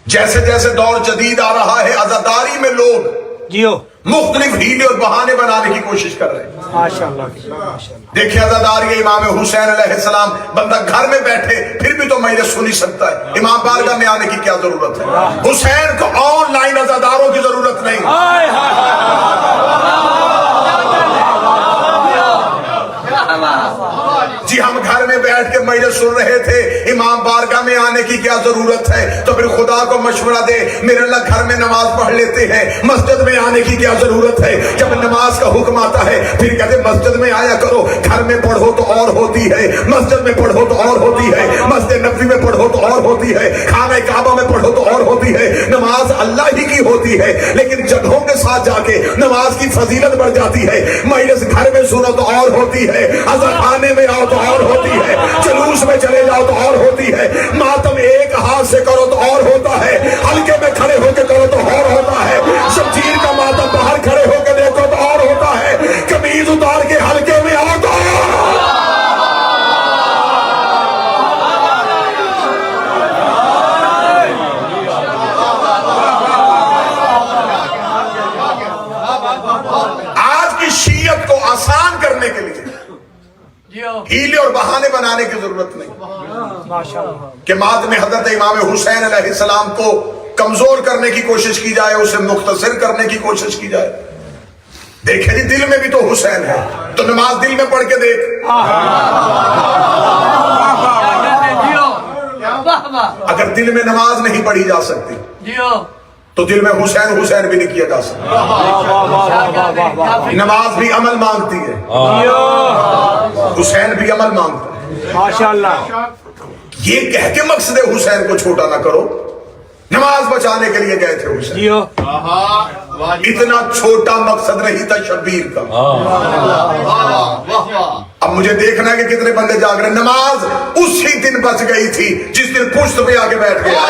جیسے جیسے دور جدید آ رہا ہے عزاداری میں لوگ مختلف ہیلے اور بہانے بنانے کی کوشش کر رہے ہیں. ماشاءاللہ. دیکھیں عزاداری امام حسین علیہ السلام، بندہ گھر میں بیٹھے پھر بھی تو مجلس سن ہی سکتا ہے. امام بارگاہ میں آنے کی کیا ضرورت ہے؟ حسین کو آن لائن عزاداروں کی ضرورت نہیں. جی ہم گھر میں بیٹھ کے مجلس سن رہے تھے، امام بارگاہ میں آنے کی کیا ضرورت ہے؟ تو پھر خدا کو مشورہ دے، میرے اللہ گھر میں نماز پڑھ لیتے ہیں، مسجد میں آنے کی کیا ضرورت ہے؟ جب نماز کا حکم آتا ہے پھر کہتے مسجد میں آیا کرو. گھر میں پڑھو تو اور ہوتی ہے، مسجد میں پڑھو تو اور ہوتی ہے، مسجد نبوی میں پڑھو تو اور ہوتی ہے، خانہ کعبہ میں پڑھو تو اور ہوتی ہے. نماز اللہ ہی کی ہوتی ہے، لیکن جگہوں کے ساتھ جا کے نماز کی فضیلت بڑھ جاتی ہے. مجلس گھر میں سنو تو اور ہوتی ہے، خانے میں آؤ تو اور ہوتی ہے، جلوس میں چلے جاؤ تو اور ہوتی ہے، ماتم ایک ہاتھ سے کرو تو اور ہوتا ہے، ہلکے میں کھڑے ہو کے کرو تو اور ہوتا ہے، شمشیر کا ماتم باہر کھڑے ہو کے دیکھو تو اور ہوتا ہے، قمیض اتار کے ہلکے میں آؤ تو آج کی شیعت کو آسان کرنے کے لیے ہیلے اور بہانے بنانے کی ضرورت نہیں کہ ماتم حضرت امام حسین علیہ السلام کو کمزور کرنے کی کوشش کی جائے، اسے مختصر کرنے کی کوشش کی جائے. دیکھیں جی دل میں بھی تو حسین ہے، تو نماز دل میں پڑھ کے دیکھ. اگر دل میں نماز نہیں پڑھی جا سکتی تو دل میں حسین حسین بھی نہیں کیا جا سکتا. نماز بھی عمل مانگتی ہے، حسین بھی عمل مانگتا ہے. ماشاءاللہ. یہ کہہ کے مقصد حسین کو چھوٹا نہ کرو، نماز بچانے کے لیے گئے تھے حسین. اتنا چھوٹا مقصد نہیں تھا شبیر کا. اب مجھے دیکھنا ہے کہ کتنے بندے جاگ رہے. نماز اسی دن بچ گئی تھی جس دن پشت پہ آ کے بیٹھ گیا.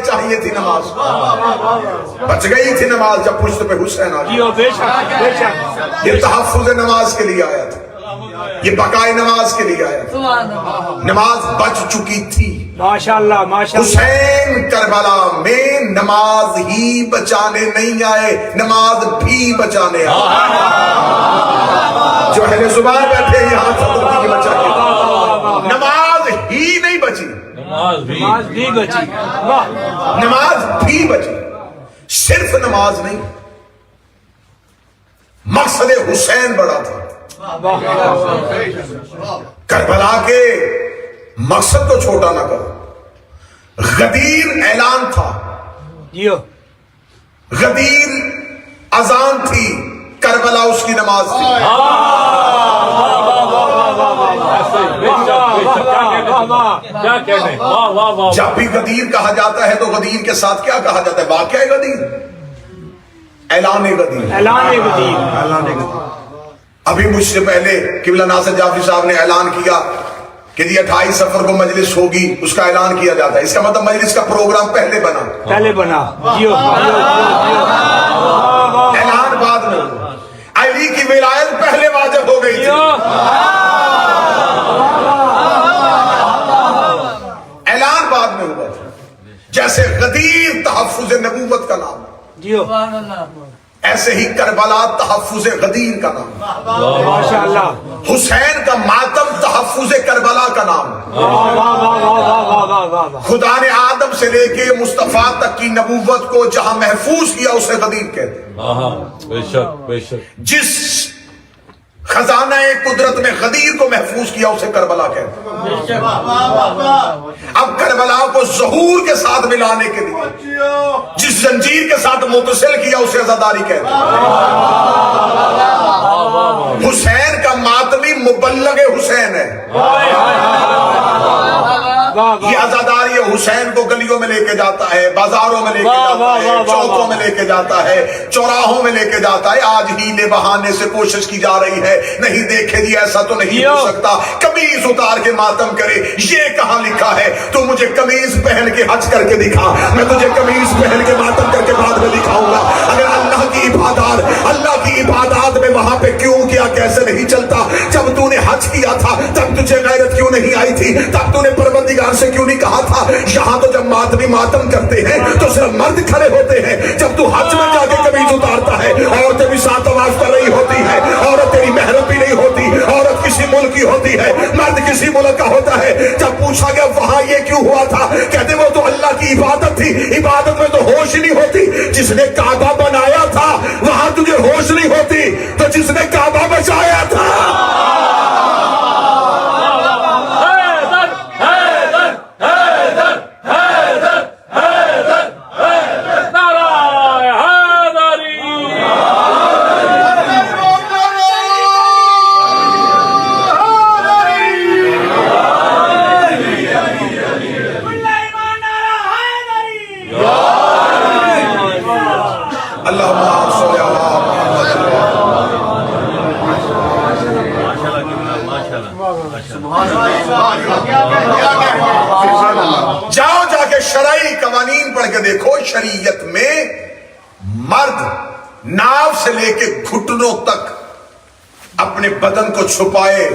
چاہیے تھی نماز، بچ گئی تھی نماز جب پشت پہ حسین آ گیا. یہ تحفظ نماز کے لیے آیا تھا، یہ بقائے نماز کے لیے آیا تھا. نماز بچ چکی تھی. ماشاءاللہ. حسین کربلا میں نماز ہی بچانے نہیں آئے، نماز بھی بچانے آئے. جو اہل زبان بیٹھے یہاں صدر کی بچا کے نماز ہی نہیں بچی، نماز بھی بچی. نماز بھی بچی. صرف نماز نہیں، مقصد حسین بڑا تھا. کربلا کے مقصد کو چھوٹا نہ کرو. غدیر اعلان تھا، غدیر اذان تھی، کربلا اس کی نماز تھی. جب بھی غدیر کہا جاتا ہے تو غدیر کے ساتھ کیا کہا جاتا ہے؟ واقعہ غدیر، اعلان غدیر. ابھی مجھ سے پہلے قبلہ ناصر جعفری صاحب نے اعلان کیا کہ 28 صفر کو مجلس ہوگی، اس کا اعلان کیا جاتا ہے. اس کا مطلب مجلس کا پروگرام پہلے بنا، اعلان بعد میں. علی کی ولایت پہلے واجب ہو گئی تھی، اعلان بعد میں ہوا تھا. جیسے غدیر تحفظ نبوت کا نام، ایسے ہی کربلا تحفظ غدیر کا نام. ماشاءاللہ. حسین کا ماتم تحفظ کربلا کا نام. خدا نے آدم سے لے کے مصطفیٰ تک کی نبوت کو جہاں محفوظ کیا اسے غدیر کہتے ہیں. جس خزانہ قدرت میں غدیر کو محفوظ کیا اسے کربلا کہتے ہیں. اب کربلا کو ظہور کے ساتھ ملانے کے لیے جس زنجیر کے ساتھ متصل کیا اسے عزاداری کہتے ہیں. حسین کا ماتمی مبلغ حسین ہے. یہ عزاداری حسین کو گلیوں میں لے کے جاتا ہے, بازاروں میں لے کے واہ, جاتا واہ, ہے, واہ, واہ, چوکوں میں لے کے جاتا ہے, چوراہوں میں لے کے جاتا ہے. آج ہیلے بہانے سے کوشش کی جا رہی ہے, نہیں دیکھے جی ایسا تو نہیں ہو سکتا, قمیض اتار کے ماتم کرے. یہ کہاں لکھا ہے؟ تو مجھے قمیض پہن کے حج کر کے دکھا, میں تجھے قمیض پہن کے ماتم کر کے بعد میں دکھاؤں گا. اگر اللہ کی عبادات میں وہاں پہ کیوں کیا کیسے نہیں چلتا؟ جب تو نے حج کیا تھا تب تجھے غیرت کیوں نہیں آئی تھی؟ تب تو نے پروردگار سے کیوں نہیں کہا تھا؟ یہاں تو جب ماتمی ماتم کرتے ہیں تو صرف مرد کھڑے ہوتے ہیں. جب تو حج میں جا کے قمیض اتارتا ہے, عورتیں بھی ساتھ طواف کر رہی ہوتی ہے, عورت تیری محرم بھی نہیں ہوتی, عورت کسی ملک کی ہوتی ہے, مرد کسی ملک کا ہوتا ہے. جب پوچھا گیا وہاں یہ کیوں ہوا تھا, کہتے وہ تو اللہ کی عبادت تھی, عبادت میں تو ہوش ہی نہیں ہوتی. جس نے کعبہ بنایا تھا وہاں تجھے ہوش نہیں ہوتی, تو جس نے کعبہ بچایا تھا جاؤ جا کے شرعی قوانین پڑھ کے دیکھو. شریعت میں مرد ناف سے لے کے گھٹنوں تک اپنے بدن کو چھپائے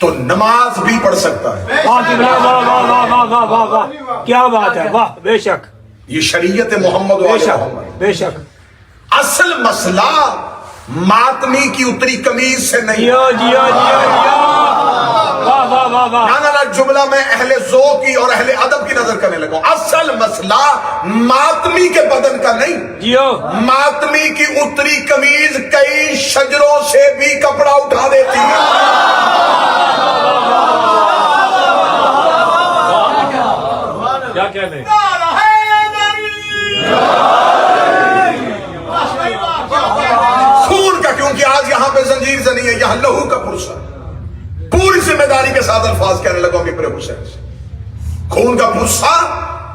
تو نماز بھی پڑھ سکتا ہے. واہ واہ واہ واہ واہ واہ واہ, کیا بات ہے, واہ, بے شک, یہ شریعت محمد بے و شک, محمد. بے شک. اصل مسئلہ ماتمی کی اتری قمیض سے نہیں. جیو جیو جیو جیو, واہ واہ واہ واہ. نا جملہ میں اہل ذوق کی اور اہل ادب کی نظر کرنے لگا. اصل مسئلہ ماتمی کے بدن کا نہیں, جیو, ماتمی کی اتری قمیض کئی شجروں سے بھی کپڑا اٹھا دیتی ہے. کیا کہنے, خون کا, کیونکہ آج یہاں پہ زنجیر سے نہیں ہے, یہاں لہو کا پرسہ. پوری ذمہ داری کے ساتھ الفاظ کہنے لگا کہ میرے حسین سے خون کا پرسہ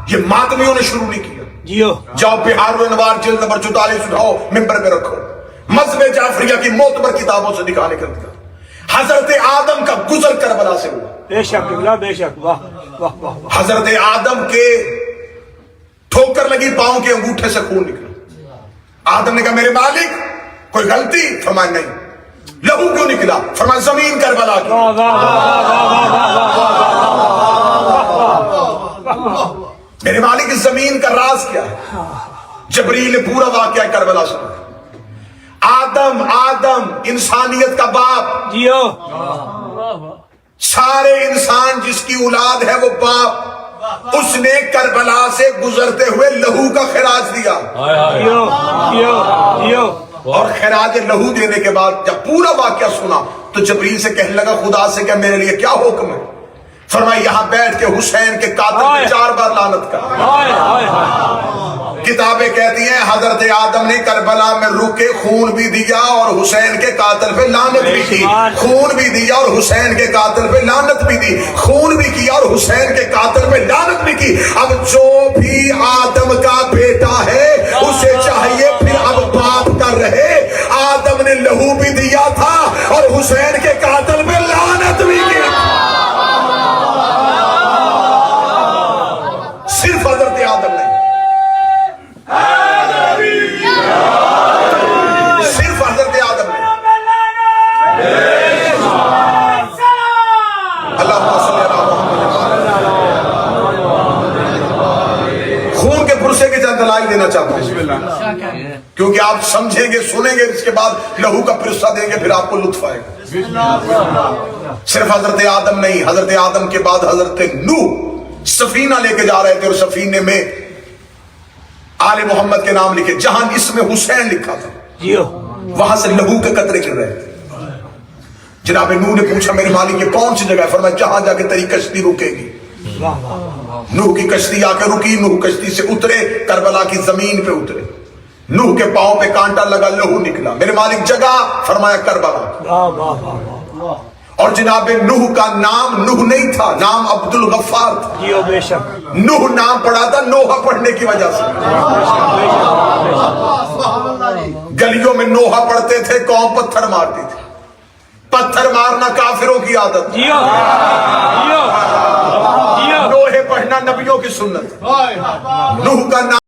یہ ماتمیوں نے شروع نہیں کیا. جیو, جاؤ بہار و انوار جلد نمبر 44 اٹھاؤ, ممبر پہ رکھو, مذہب جعفریہ کی معتبر کتابوں سے دکھانے کا دکھا. حضرت آدم کا گزر کربلا سے ہوا. بے شک, بے شک, واہ واہ واہ واہ. حضرت آدم کے ٹھوکر لگی پاؤں کے انگوٹھے سے خون نکلا. آدم نے کہا میرے مالک کوئی غلطی؟ فرمایا نہیں. لہو کیوں نکلا؟ فرمایا زمین کربلا کی. واہ واہ واہ واہ واہ. میرے مالک اس زمین کا راز کیا ہے؟ جبریل نے پورا واقعہ کربلا سنا. آدم انسانیت کا باپ, جیو, سارے انسان جس کی اولاد ہے وہ باپ, اس نے کربلا سے گزرتے ہوئے لہو کا خراج دیا. جیو جیو جیو. اور خراج لہو دینے کے بعد جب پورا واقعہ سنا تو جبریل سے کہنے لگا خدا سے کہ میرے لیے کیا حکم ہے؟ فرمایا یہاں بیٹھ کے حسین کے قاتل پہ 4 بار لعنت کر. کتابیں کہتی ہیں حضرت آدم نے کربلا میں رکے خون بھی دیا اور حسین کے قاتل پہ لعنت بھی کی, خون بھی دیا اور حسین کے قاتل پہ لعنت بھی دی, خون بھی کیا اور حسین کے قاتل پہ لعنت بھی کی. اب جو بھی آدم کا بیٹا ہے اسے چاہیے پھر اب باپ کا رہے. آدم نے لہو بھی دیا تھا اور حسین کے قاتل پہ لعنت بھی کی. صرف حضرت آدم نہیں, صرف حضرت آدم نے. اللہم صلی اللہ محمد. خون کے پرسے کے چند دلائل دینا چاہتا ہوں کیونکہ آپ سمجھیں گے, سنیں گے, اس کے بعد لہو کا پرسہ دیں گے, پھر آپ کو لطف آئے گا. صرف حضرت آدم نہیں, حضرت آدم کے بعد حضرت نوح سفینہ لے کے جا رہے تھے اور سفینے میں آل محمد کے نام لکھے, جہاں اس میں حسین لکھا تھا جیو, وہاں سے لہو کے قطرے گر رہے تھے. جناب نوح نے پوچھا میرے مالک یہ کون سی جگہ ہے؟ فرمایا جہاں جا کے تیری کشتی رکے گی. نوح کی کشتی آ کے رکی, نوح کشتی سے اترے, کربلا کی زمین پہ اترے, نوح کے پاؤں پہ کانٹا لگا, لہو نکلا. میرے مالک جگہ؟ فرمایا کربلا. اور جناب نوح کا نام نوح نہیں تھا، نام عبدل غفار تھا۔ جیو بے شک، نوح نام پڑا تھا نوحہ پڑھنے کی وجہ سے۔ گلیوں میں نوحہ پڑھتے تھے، قوم پتھر مارتی تھی۔ پتھر مارنا کافروں کی عادت، جیو جیو جیو، نوحے پڑھنا نبیوں کی سنت۔ نوح کا نام